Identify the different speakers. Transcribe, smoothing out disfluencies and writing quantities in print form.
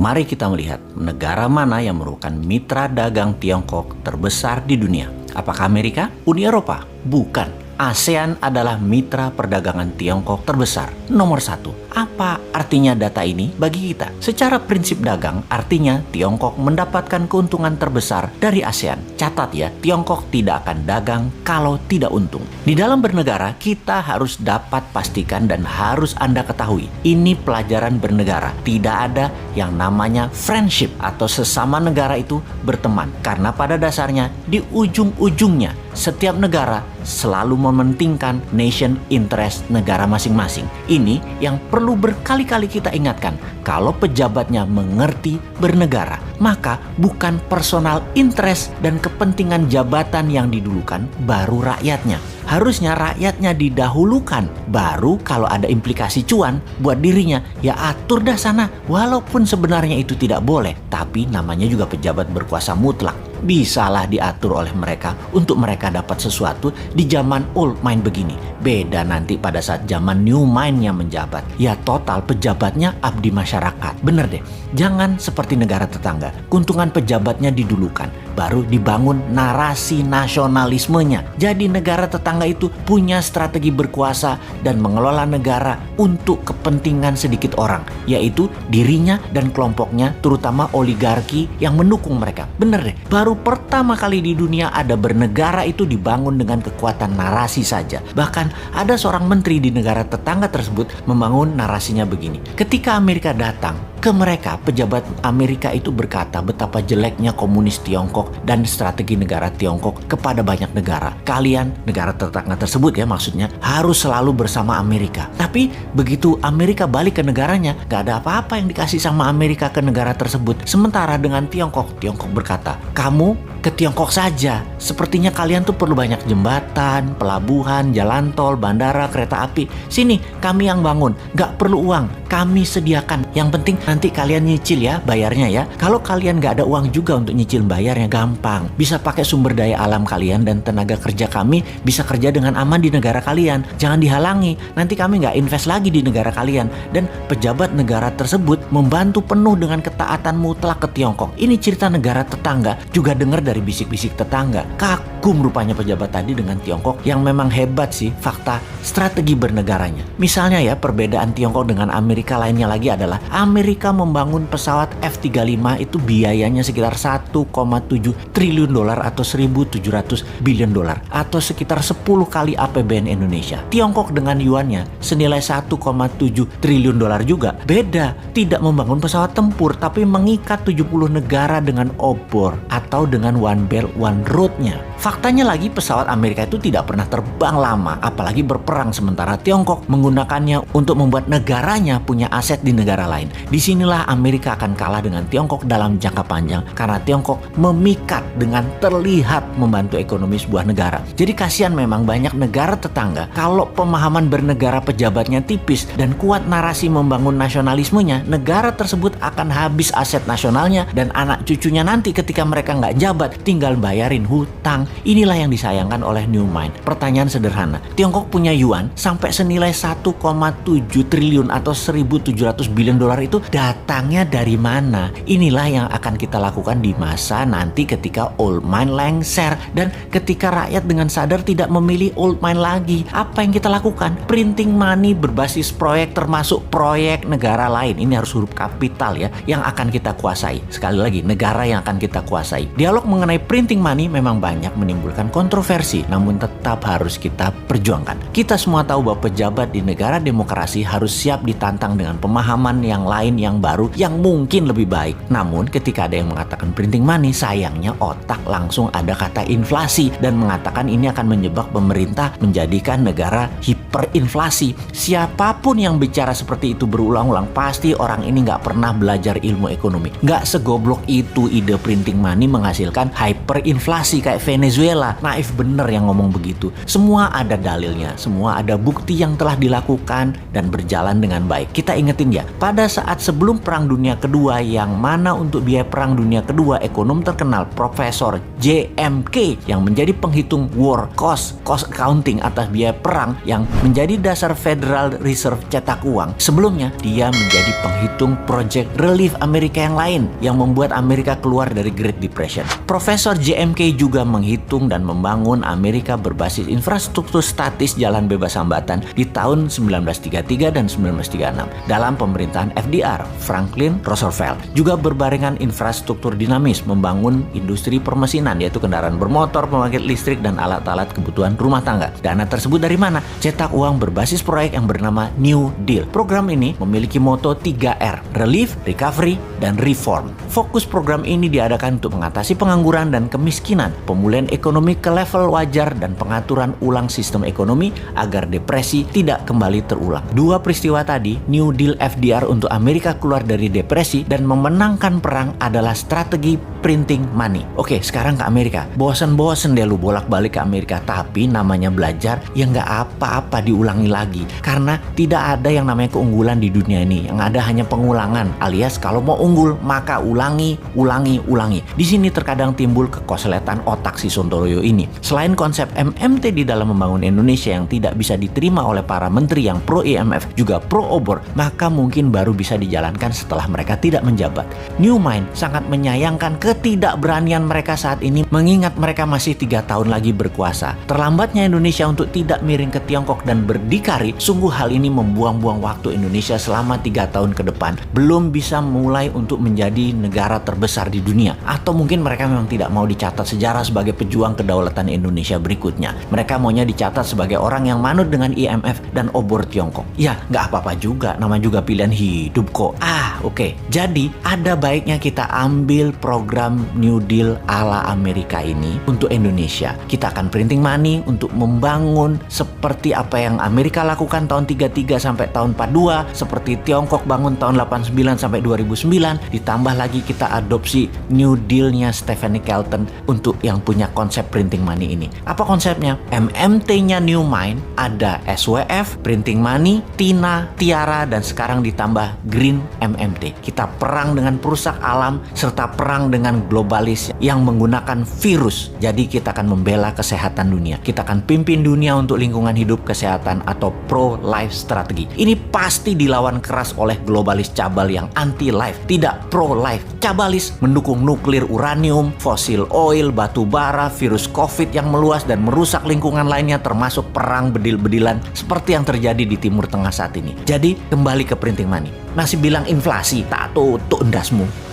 Speaker 1: Mari kita melihat negara mana yang merupakan mitra dagang Tiongkok terbesar di dunia. Apakah Amerika? Uni Eropa? Bukan. ASEAN adalah mitra perdagangan Tiongkok terbesar, nomor 1. Apa artinya data ini bagi kita? Secara prinsip dagang, artinya Tiongkok mendapatkan keuntungan terbesar dari ASEAN. Catat ya, Tiongkok tidak akan dagang kalau tidak untung. Di dalam bernegara, kita harus dapat pastikan dan harus Anda ketahui, ini pelajaran bernegara. Tidak ada yang namanya friendship atau sesama negara itu berteman. Karena pada dasarnya, di ujung-ujungnya, setiap negara selalu mementingkan nation interest negara masing-masing. Ini yang perlu berkali-kali kita ingatkan. Kalau pejabatnya mengerti bernegara, maka bukan personal interest dan kepentingan jabatan yang didulukan, baru rakyatnya. Harusnya rakyatnya didahulukan, baru kalau ada implikasi cuan buat dirinya, ya atur dah sana. Walaupun sebenarnya itu tidak boleh, tapi namanya juga pejabat berkuasa mutlak. Bisalah diatur oleh mereka untuk mereka dapat sesuatu di zaman old mind begini. Beda nanti pada saat zaman new mind-nya menjabat. Ya total pejabatnya abdi masyarakat. Bener deh, jangan seperti negara tetangga. Keuntungan pejabatnya didulukan, baru dibangun narasi nasionalismenya. Jadi negara tetangga itu punya strategi berkuasa dan mengelola negara untuk kepentingan sedikit orang, yaitu dirinya dan kelompoknya, terutama oligarki yang mendukung mereka. Bener deh, baru pertama kali di dunia ada bernegara itu dibangun dengan kekuatan narasi saja. Bahkan ada seorang menteri di negara tetangga tersebut membangun narasinya begini. Ketika Amerika datang ke mereka, pejabat Amerika itu berkata betapa jeleknya komunis Tiongkok dan strategi negara Tiongkok kepada banyak negara. Kalian, negara tetangga tersebut ya maksudnya, harus selalu bersama Amerika. Tapi begitu Amerika balik ke negaranya, gak ada apa-apa yang dikasih sama Amerika ke negara tersebut. Sementara dengan Tiongkok berkata, kamu ke Tiongkok saja. Sepertinya kalian tuh perlu banyak jembatan, pelabuhan, jalan tol, bandara, kereta api. Sini, kami yang bangun. Gak perlu uang, kami sediakan. Yang penting nanti kalian nyicil ya, bayarnya ya. Kalau kalian gak ada uang juga untuk nyicil bayarnya, gampang. Bisa pakai sumber daya alam kalian dan tenaga kerja kami bisa kerja dengan aman di negara kalian. Jangan dihalangi, nanti kami gak invest lagi di negara kalian. Dan pejabat negara tersebut membantu penuh dengan ketaatan mutlak ke Tiongkok. Ini cerita negara tetangga, juga dengar dari bisik-bisik tetangga. Kagum rupanya pejabat tadi dengan Tiongkok, yang memang hebat sih fakta strategi bernegaranya. Misalnya ya, perbedaan Tiongkok dengan Amerika lainnya lagi adalah Amerika membangun pesawat F-35 itu biayanya sekitar 1,7 triliun dolar atau 1.700 billion dolar atau sekitar 10 kali APBN Indonesia. Tiongkok dengan yuannya senilai 1,7 triliun dolar juga. Beda, tidak membangun pesawat tempur tapi mengikat 70 negara dengan obor atau dengan One Belt One Road-nya. Faktanya lagi pesawat Amerika itu tidak pernah terbang lama, apalagi berperang, sementara Tiongkok menggunakannya untuk membuat negaranya punya aset di negara lain. Disinilah Amerika akan kalah dengan Tiongkok dalam jangka panjang karena Tiongkok memikat dengan terlihat membantu ekonomi sebuah negara. Jadi kasihan memang banyak negara tetangga kalau pemahaman bernegara pejabatnya tipis dan kuat narasi membangun nasionalismenya, negara tersebut akan habis aset nasionalnya dan anak cucunya nanti ketika mereka nggak jabat tinggal bayarin hutang. Inilah yang disayangkan oleh New Mind. Pertanyaan sederhana, Tiongkok punya yuan sampai senilai 1,7 triliun atau 1.700 billion dolar itu datangnya dari mana? Inilah yang akan kita lakukan di masa nanti ketika old mind lengser dan ketika rakyat dengan sadar tidak memilih old mind lagi. Apa yang kita lakukan? Printing money berbasis proyek termasuk proyek negara lain. Ini harus huruf kapital ya, yang akan kita kuasai. Sekali lagi, negara yang akan kita kuasai. Dialog mengenai printing money memang banyak menimbulkan kontroversi, namun tetap harus kita perjuangkan. Kita semua tahu bahwa pejabat di negara demokrasi harus siap ditantang dengan pemahaman yang lain yang baru yang mungkin lebih baik. Namun ketika ada yang mengatakan printing money, sayangnya otak langsung ada kata inflasi dan mengatakan ini akan menyebab pemerintah menjadikan negara hiperinflasi. Siapapun yang bicara seperti itu berulang-ulang, pasti orang ini nggak pernah belajar ilmu ekonomi. Nggak segoblok itu ide printing money menghasilkan hyperinflasi kayak Venezuela Venezuela. Naif bener yang ngomong begitu. Semua ada dalilnya, semua ada bukti yang telah dilakukan dan berjalan dengan baik. Kita ingetin ya, pada saat sebelum Perang Dunia Kedua, yang mana untuk biaya Perang Dunia Kedua, ekonom terkenal Profesor JMK yang menjadi penghitung war cost accounting atas biaya perang yang menjadi dasar Federal Reserve cetak uang. Sebelumnya, dia menjadi penghitung Project Relief Amerika yang lain yang membuat Amerika keluar dari Great Depression. Profesor JMK juga menghitung dan membangun Amerika berbasis infrastruktur statis jalan bebas hambatan di tahun 1933 dan 1936 dalam pemerintahan FDR, Franklin Roosevelt. Juga berbarengan infrastruktur dinamis membangun industri permesinan, yaitu kendaraan bermotor, pembangkit listrik, dan alat-alat kebutuhan rumah tangga. Dana tersebut dari mana? Cetak uang berbasis proyek yang bernama New Deal. Program ini memiliki moto 3R, Relief, Recovery, dan Reform. Fokus program ini diadakan untuk mengatasi pengangguran dan kemiskinan, pemulihan ekonomi ke level wajar, dan pengaturan ulang sistem ekonomi agar depresi tidak kembali terulang. Dua peristiwa tadi, New Deal FDR untuk Amerika keluar dari depresi dan memenangkan perang, adalah strategi printing money. Oke, sekarang ke Amerika. Bosen-bosen deh lu bolak-balik ke Amerika, tapi namanya belajar ya nggak apa-apa diulangi lagi. Karena tidak ada yang namanya keunggulan di dunia ini. Yang ada hanya pengulangan, alias kalau mau unggul maka ulangi. Di sini terkadang timbul kekosletan otak si Sontoloyo ini. Selain konsep MMT di dalam membangun Indonesia yang tidak bisa diterima oleh para menteri yang pro IMF juga pro obor, maka mungkin baru bisa dijalankan setelah mereka tidak menjabat. New Mind sangat menyayangkan ketidakberanian mereka saat ini, mengingat mereka masih 3 tahun lagi berkuasa. Terlambatnya Indonesia untuk tidak miring ke Tiongkok dan berdikari, sungguh hal ini membuang-buang waktu Indonesia selama 3 tahun ke depan. Belum bisa mulai untuk menjadi negara terbesar di dunia. Atau mungkin mereka memang tidak mau dicatat sejarah sebagai pejuang kedaulatan Indonesia berikutnya. Mereka maunya dicatat sebagai orang yang manut dengan IMF dan obor Tiongkok. Ya, nggak apa-apa juga, nama juga pilihan hidup kok. Oke. Jadi, ada baiknya kita ambil program New Deal ala Amerika ini untuk Indonesia. Kita akan printing money untuk membangun seperti apa yang Amerika lakukan tahun 33 sampai tahun 42, seperti Tiongkok bangun tahun 89 sampai 2009, ditambah lagi kita adopsi New Deal-nya Stephanie Kelton untuk yang punya konsep printing money ini. Apa konsepnya? MMT-nya New Mind, ada SWF, printing money, TINA, Tiara, dan sekarang ditambah Green MMT. Kita perang dengan perusak alam serta perang dengan globalis yang menggunakan virus. Jadi kita akan membela kesehatan dunia. Kita akan pimpin dunia untuk lingkungan hidup, kesehatan, atau pro-life strategi. Ini pasti dilawan keras oleh globalis cabal yang anti-life, tidak pro-life. Cabalis mendukung nuklir, uranium, fosil oil, batu bara, virus COVID yang meluas dan merusak lingkungan lainnya, termasuk perang bedil-bedilan seperti yang terjadi di Timur Tengah saat ini. Jadi kembali ke printing money. Masih bilang inflasi, tak tutup endasmu.